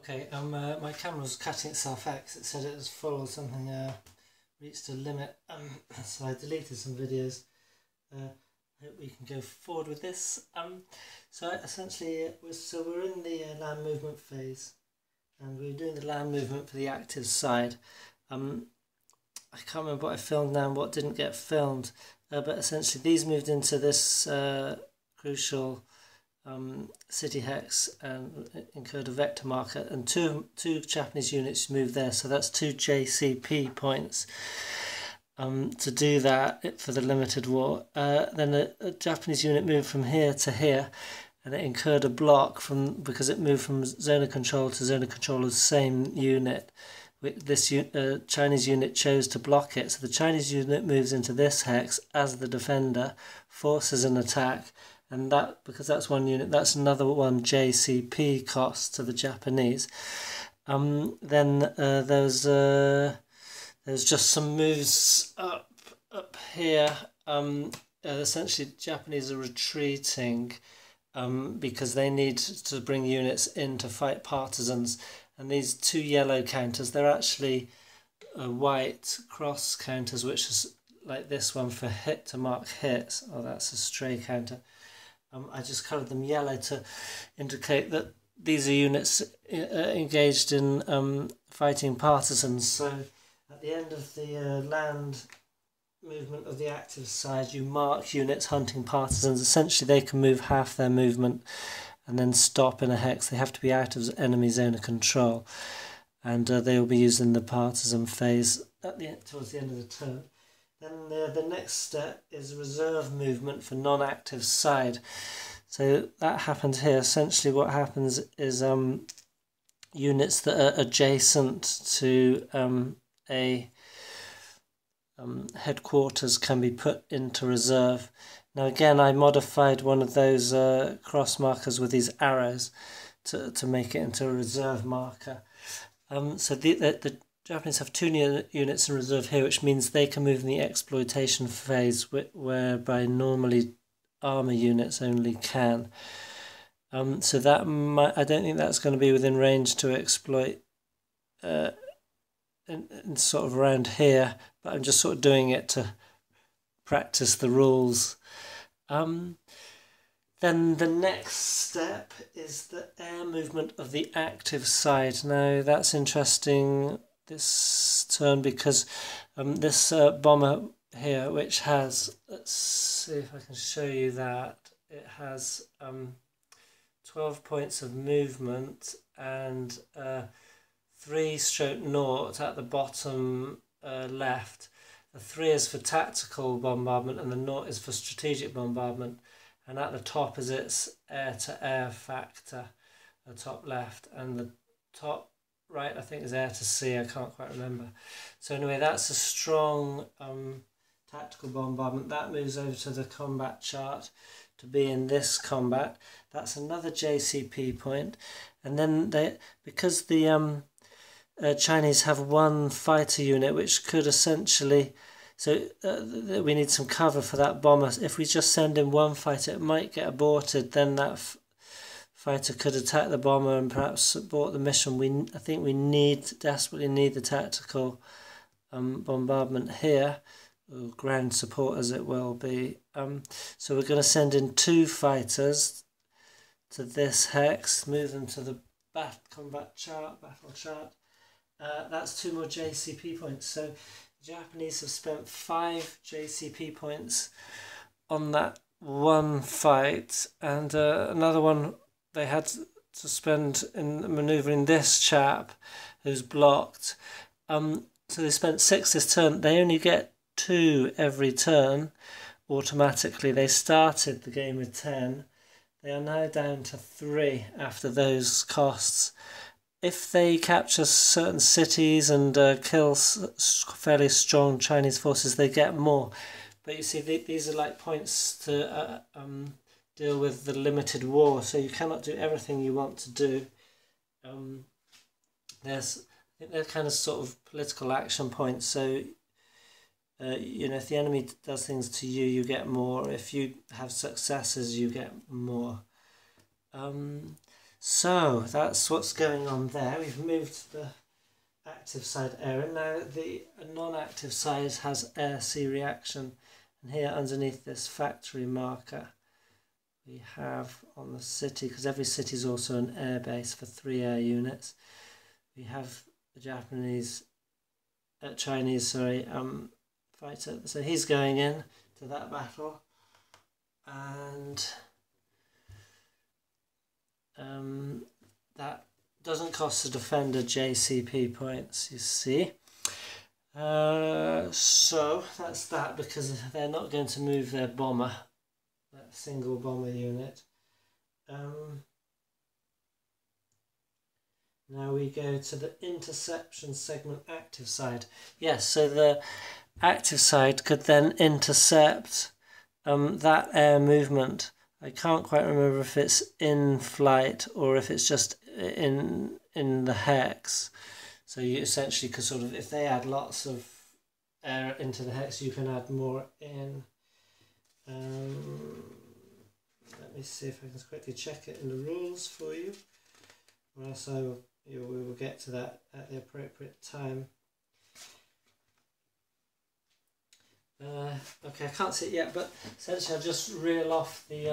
Okay, my camera was cutting itself out 'cause it said it was full or something, reached a limit, so I deleted some videos. Hope we can go forward with this. So essentially, we're in the land movement phase, and we're doing the land movement for the active side. I can't remember what I filmed now and what didn't get filmed, but essentially these moved into this crucial city hex and incurred a vector marker, and two Japanese units moved there, so that's 2 JCP points to do that for the limited war. Then a Japanese unit moved from here to here, and it incurred a block because it moved from zone of control to zone of control of the same unit. This Chinese unit chose to block it, so the Chinese unit moves into this hex as the defender, forces an attack, and that, because that's one unit, that's another 1 JCP cost to the Japanese. Then there's just some moves up here. Essentially, Japanese are retreating because they need to bring units in to fight partisans. And these 2 yellow counters, they're actually white cross counters, which is like this one for hit to mark hits. Oh, that's a stray counter. I just coloured them yellow to indicate that these are units engaged in fighting partisans. So at the end of the land movement of the active side, you mark units hunting partisans. Essentially, they can move half their movement and then stop in a hex. They have to be out of enemy zone of control, and they will be used in the partisan phase towards the end of the turn. Then the next step is reserve movement for non-active side. So that happens here. Essentially what happens is units that are adjacent to a headquarters can be put into reserve. Now again, I modified one of those cross markers with these arrows to make it into a reserve marker. So the Japanese have 2 units in reserve here, which means they can move in the exploitation phase, whereby normally armour units only can. So that I don't think that's going to be within range to exploit in sort of around here, but I'm just sort of doing it to practice the rules. Then the next step is the air movement of the active side. Now that's interesting this turn because this bomber here, which has, let's see if I can show you that, it has 12 points of movement and 3/0 at the bottom left. The 3 is for tactical bombardment and the 0 is for strategic bombardment, and at the top is its air-to-air factor, the top left, and the top right I think is air-to-sea, I can't quite remember. So anyway, that's a strong tactical bombardment. That moves over to the combat chart to be in this combat. That's another JCP point. And then because the Chinese have 1 fighter unit, which could essentially, so we need some cover for that bomber. If we just send in 1 fighter, it might get aborted. Then that fighter could attack the bomber and perhaps abort the mission. I think we desperately need the tactical bombardment here, or ground support as it will be. So we're going to send in 2 fighters to this hex, move them to the combat chart, battle chart. That's 2 more JCP points. So the Japanese have spent 5 JCP points on that 1 fight, and another one they had to spend in manoeuvring this chap who's blocked. So they spent 6 this turn. They only get 2 every turn automatically. They started the game with 10. They are now down to 3 after those costs. If they capture certain cities and kill fairly strong Chinese forces, they get more. But you see, these are like points to deal with the limited war, so you cannot do everything you want to do. I think they're kind of sort of political action points. So you know, if the enemy does things to you, you get more. If you have successes, you get more. So that's what's going on there. We've moved the active side area. Now the non-active side has air-sea reaction, and here underneath this factory marker we have on the city, because every city is also an air base for 3 air units, we have the Chinese fighter. So he's going in to that battle, and that doesn't cost the defender JCP points, you see. So that's that, because they're not going to move their bomber, that single bomber unit. Now we go to the interception segment active side. Yes, so the active side could then intercept that air movement. I can't quite remember if it's in flight or if it's just in the hex. So you essentially could sort of, if they add lots of air into the hex, you can add more in. Let me see if I can quickly check it in the rules for you, or else we will get to that at the appropriate time. Okay, I can't see it yet, but essentially I'll just reel off the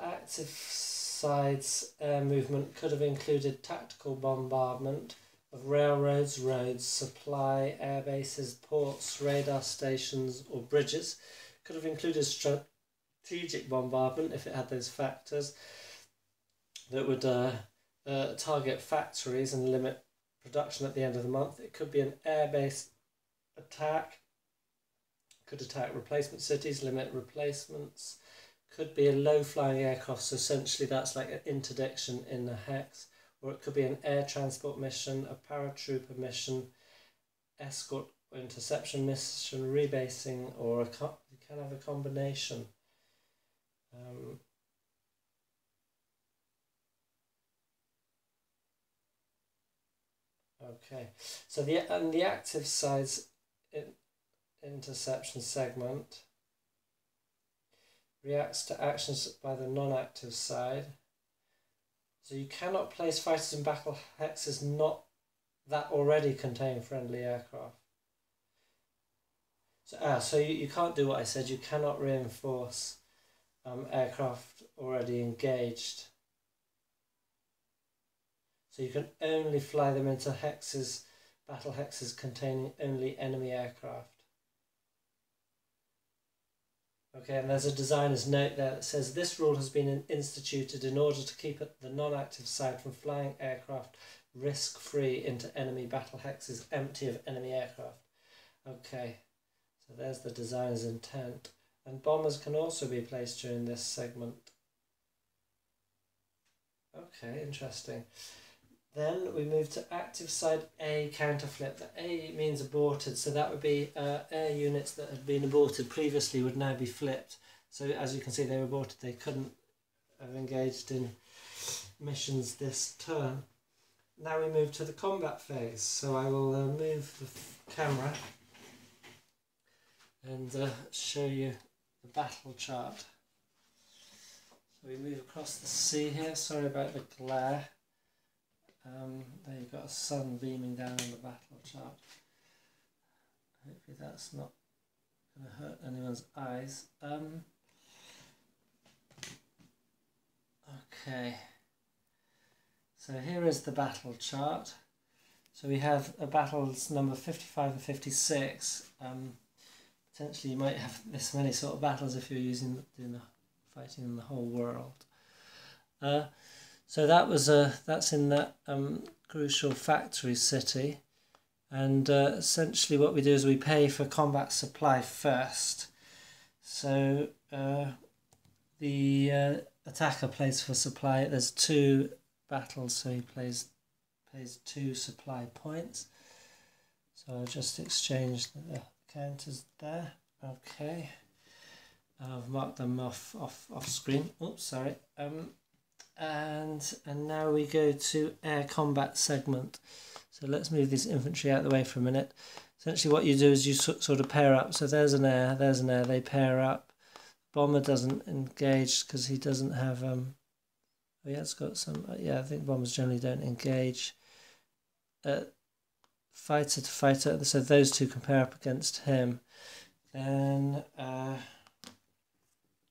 active side's air movement. Could have included tactical bombardment of railroads, roads, supply, air bases, ports, radar stations or bridges. Could have included strategic bombardment if it had those factors that would target factories and limit production at the end of the month. It could be an air-based attack. Could attack replacement cities, limit replacements. Could be a low-flying aircraft, so essentially that's like an interdiction in the hex. Or it could be an air transport mission, a paratrooper mission, escort or interception mission, rebasing, or you can have a combination. Okay, so the active side's interception segment reacts to actions by the non-active side. So you cannot place fighters in battle hexes not that already contain friendly aircraft. So you can't do what I said. You cannot reinforce aircraft already engaged. So you can only fly them into hexes, battle hexes containing only enemy aircraft. Okay, and there's a designer's note there that says this rule has been instituted in order to keep the non-active side from flying aircraft risk-free into enemy battle hexes empty of enemy aircraft. Okay, so there's the designer's intent. And bombers can also be placed during this segment. Okay, interesting. Then we move to active side A counterflip. The A means aborted, so that would be air units that had been aborted previously would now be flipped. So as you can see, they were aborted. They couldn't have engaged in missions this turn. Now we move to the combat phase. So I will move the camera and show you the battle chart. So we move across the sea here. Sorry about the glare. There you've got a sun beaming down on the battle chart. Hopefully that's not going to hurt anyone's eyes. Okay, so here is the battle chart. So we have battles number 55 and 56. Potentially you might have this many sort of battles if you're fighting in the whole world. So that was that's in that crucial factory city, and essentially what we do is we pay for combat supply first. So the attacker plays for supply. There's 2 battles, so he pays 2 supply points. So I'll just exchange the counters there. Okay, I've marked them off screen. Oops, sorry. And now we go to air combat segment. So let's move this infantry out of the way for a minute. Essentially what you do is you sort of pair up. So there's an air, they pair up. Bomber doesn't engage because he doesn't have Oh yeah, it's got some, yeah, I think bombers generally don't engage. Fighter to fighter, so those two compare up against him. Then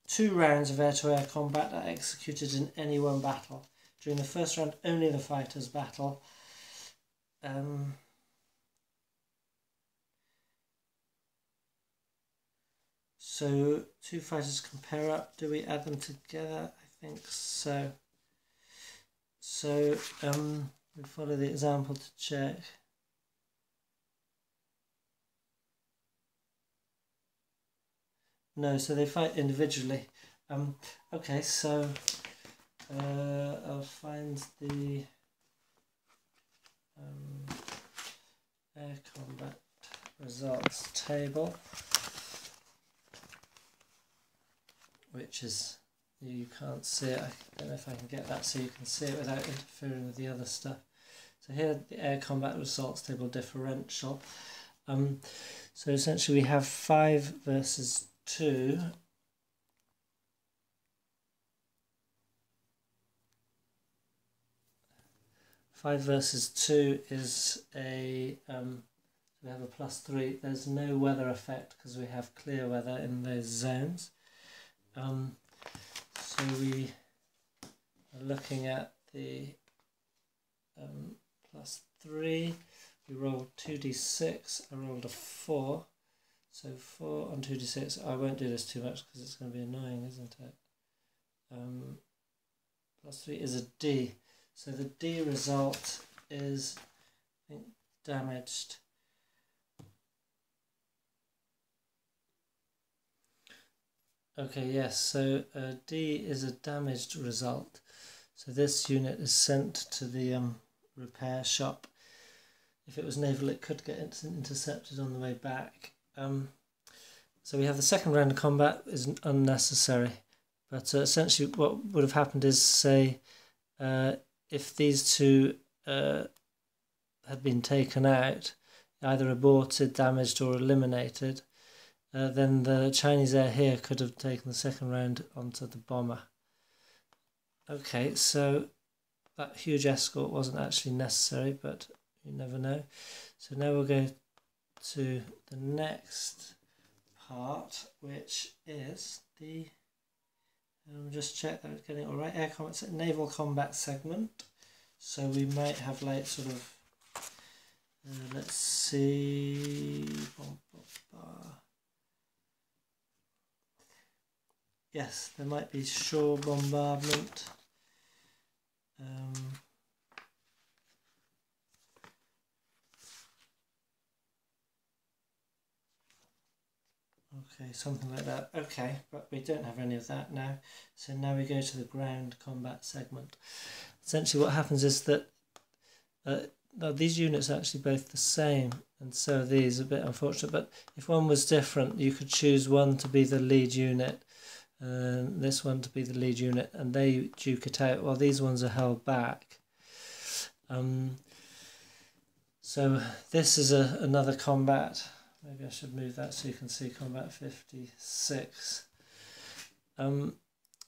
2 rounds of air-to-air combat are executed in any one battle. During the first round, only the fighters battle. So 2 fighters compare up. Do we add them together? I think so. So we follow the example to check. No, so they fight individually. Okay, so I'll find the air combat results table, which is, you can't see it. I don't know if I can get that so you can see it without interfering with the other stuff. So here, the air combat results table differential. So essentially we have 5 versus 2. Five versus 2 is a, we have a +3. There's no weather effect because we have clear weather in those zones. So we are looking at the +3. We rolled 2d6. I rolled a 4. So 4 on 2d6. I won't do this too much because it's going to be annoying, isn't it? +3 is a D. So the D result is, I think, damaged. Okay, yes, so D is a damaged result. So this unit is sent to the repair shop. If it was naval, it could get intercepted on the way back. So we have the second round of combat is unnecessary. But essentially what would have happened is, say, if these 2 had been taken out, either aborted, damaged or eliminated, then the Chinese air here could have taken the second round onto the bomber. Okay, so that huge escort wasn't actually necessary, but you never know. So now we'll go to the next part, which is the, just check that it's getting it all right, air combat, naval combat segment. So we might have like sort of, let's see, yes, there might be shore bombardment. Okay, something like that. Okay, but we don't have any of that now. So now we go to the ground combat segment. Essentially what happens is that these units are actually both the same, and so these are a bit unfortunate, but if one was different, you could choose one to be the lead unit, and this one to be the lead unit, and they duke it out while these ones are held back. So this is another combat. Maybe I should move that so you can see combat 56.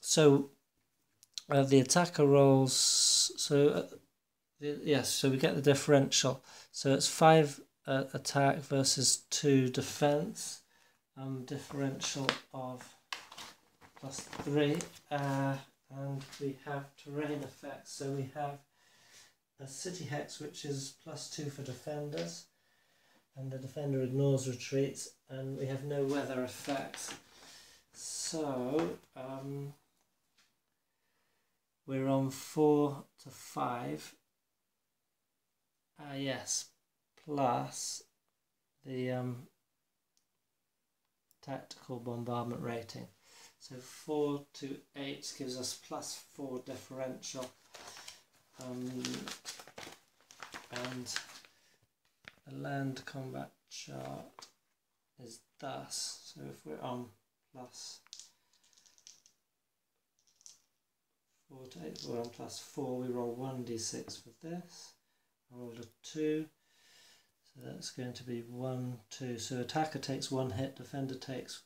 So the attacker rolls, so yes, so we get the differential. So it's 5 attack versus 2 defense. Differential of +3, and we have terrain effects. So we have a city hex, which is +2 for defenders, and the defender ignores retreats, and we have no weather effects. So we're on 4 to 5. Yes, plus the tactical bombardment rating. So 4 to 8 gives us +4 differential. And the land combat chart is thus. So if we're on +4 to 8, we're on +4, we roll 1d6 for this. I rolled a 2, so that's going to be 1, 2. So attacker takes 1 hit, defender takes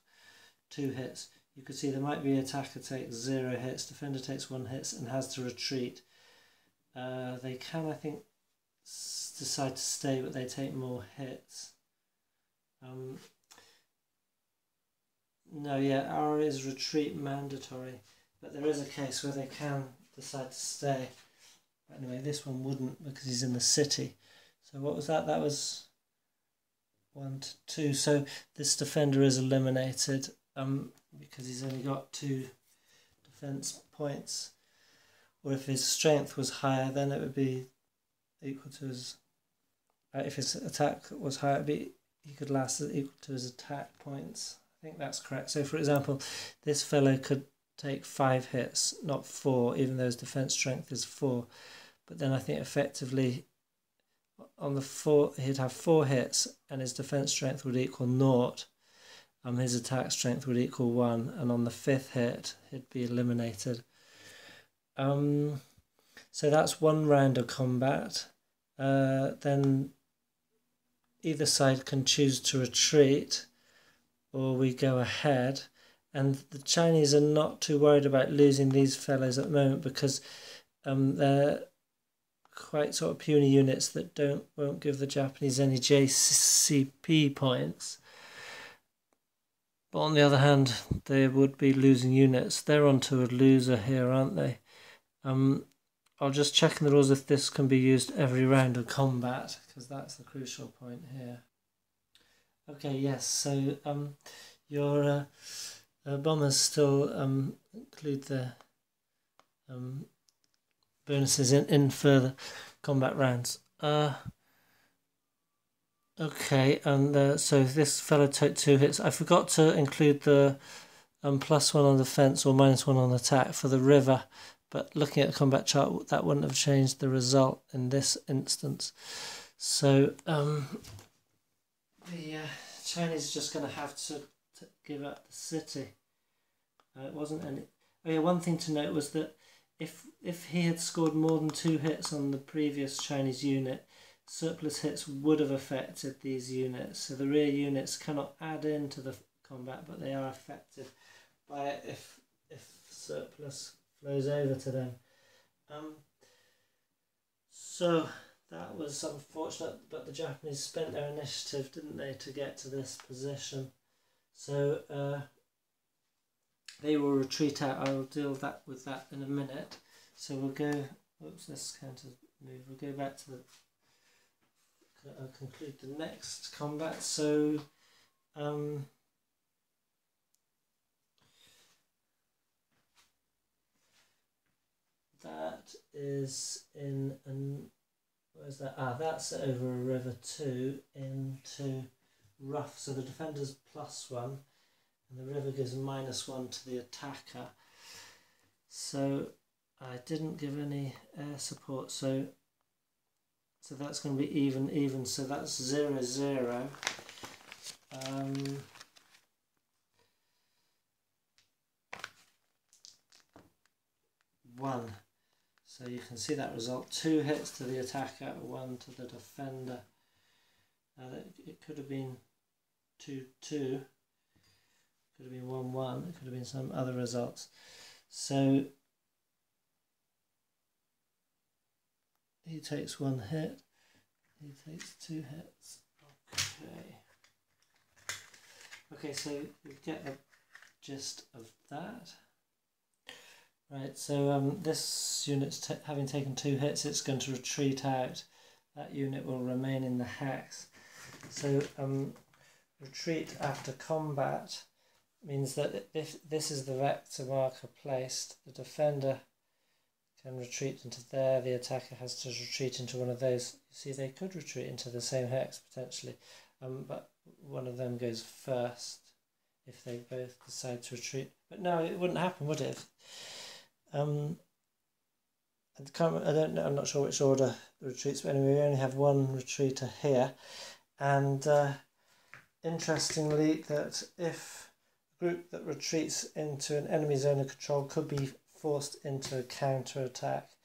2 hits. you could see there might be attacker takes 0 hits, defender takes 1 hit and has to retreat. They can, I think, decide to stay, but they take more hits. No, yeah, R is retreat mandatory, but there is a case where they can decide to stay. But anyway, this one wouldn't because he's in the city. So what was that? That was 1 to 2. So this defender is eliminated because he's only got 2 defense points. Or if his strength was higher, then it would be equal to his... if his attack was higher, he could last equal to his attack points. I think that's correct. So for example, this fellow could take 5 hits, not 4, even though his defense strength is 4. But then I think effectively on the 4, he'd have 4 hits and his defense strength would equal 0. His attack strength would equal 1, and on the 5th hit, he'd be eliminated. So that's one round of combat. Then either side can choose to retreat, or we go ahead. And the Chinese are not too worried about losing these fellows at the moment because they're quite sort of puny units that won't give the Japanese any JCP points. But on the other hand, they would be losing units. They're onto a loser here, aren't they? I'll just check in the rules if this can be used every round of combat, because that's the crucial point here. Okay, yes, so your bombers still include the bonuses in further combat rounds. Okay, and so this fellow took 2 hits. I forgot to include the +1 on defense or -1 on attack for the river, but looking at the combat chart, that wouldn't have changed the result in this instance. So the Chinese are just going to have to give up the city. It wasn't any. Oh yeah, one thing to note was that if he had scored more than 2 hits on the previous Chinese unit, surplus hits would have affected these units. So the rear units cannot add into the combat, but they are affected by it if surplus flows over to them. So that was unfortunate, but the Japanese spent their initiative, didn't they, to get to this position. So they will retreat out. I will deal with that in a minute. So we'll go, oops, this counter move. We'll go back to the, conclude the next combat. So that is in an, where's that? That's over a river 2 into rough. So the defender's +1 and the river gives -1 to the attacker. So I didn't give any air support, so that's going to be even, so that's 0-0. One. So you can see that result: 2 hits to the attacker, 1 to the defender. It could have been 2-2. Could have been 1-1. It could have been some other results. So he takes 1 hit. He takes 2 hits. Okay, so you get the gist of that. Right, so this unit's having taken 2 hits, it's going to retreat out. That unit will remain in the hex. So retreat after combat means that if this is the vector marker placed, the defender can retreat into there, the attacker has to retreat into one of those. You see, they could retreat into the same hex potentially, but one of them goes first if they both decide to retreat. But no, it wouldn't happen, would it? I'm not sure which order the retreats, but anyway, we only have 1 retreater here. And interestingly, that if a group that retreats into an enemy zone of control could be forced into a counter-attack.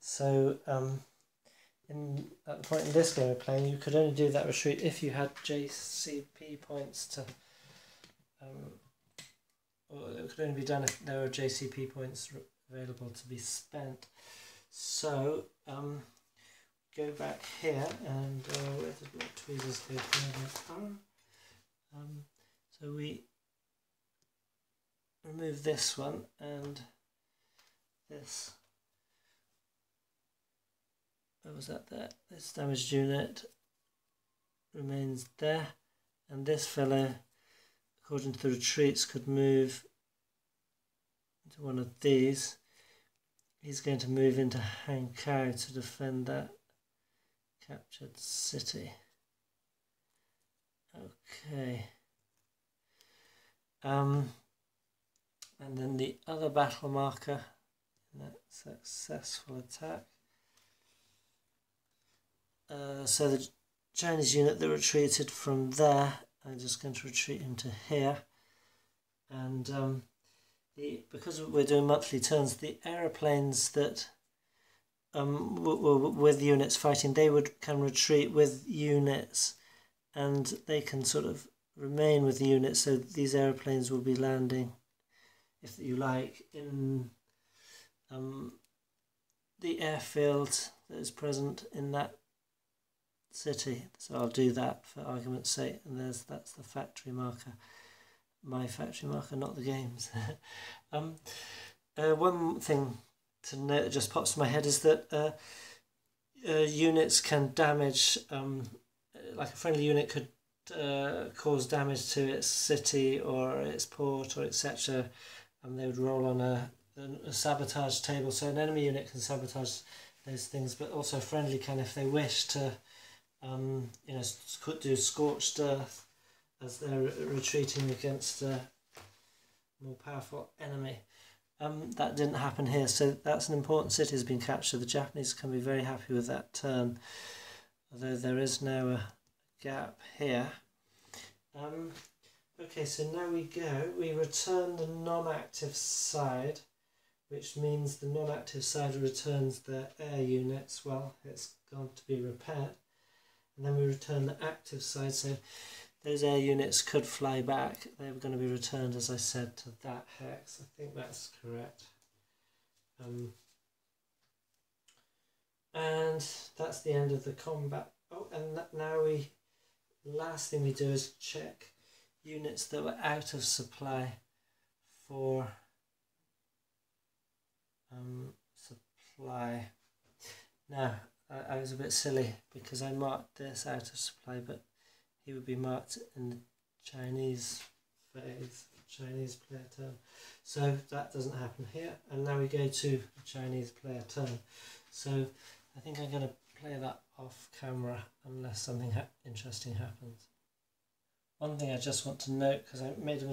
So at the point in this game of playing, you could only do that retreat if you had JCP points to or it could only be done if there were JCP points available to be spent. So go back here and where did my tweezers go? So we remove this one and this. What was that there? This damaged unit remains there, and this fellow, according to the retreats, could move into one of these. He's going to move into Hankou to defend that captured city. Okay. And then the other battle marker in that successful attack. So the Chinese unit that retreated from there, I'm just going to retreat him to here. And because we're doing monthly turns, the aeroplanes that were with units fighting, they can retreat with units, and they can sort of remain with the units. So these aeroplanes will be landing, if you like, in the airfield that is present in that city. So I'll do that for argument's sake, and that's the factory marker, my factory marker, not the game's. One thing to note that just pops in my head is that units can damage, like a friendly unit could cause damage to its city or its port or etc. They would roll on a sabotage table, so an enemy unit can sabotage those things, but also a friendly can if they wish to could do scorched earth as they're retreating against a more powerful enemy. That didn't happen here, so that's an important city has been captured. The Japanese can be very happy with that turn, although there is now a gap here. Okay, so now we return the non-active side, which means the non-active side returns the air units. Well, it's gone to be repaired. And then we return the active side, so those air units could fly back. They were going to be returned, as I said, to that hex. I think that's correct. And that's the end of the combat. Oh, and now last thing we do is check units that were out of supply for supply. Now, I was a bit silly because I marked this out of supply, but he would be marked in the Chinese phase, Chinese player turn. So that doesn't happen here. And now we go to the Chinese player turn. So I think I'm going to play that off camera unless something interesting happens. One thing I just want to note, because I made a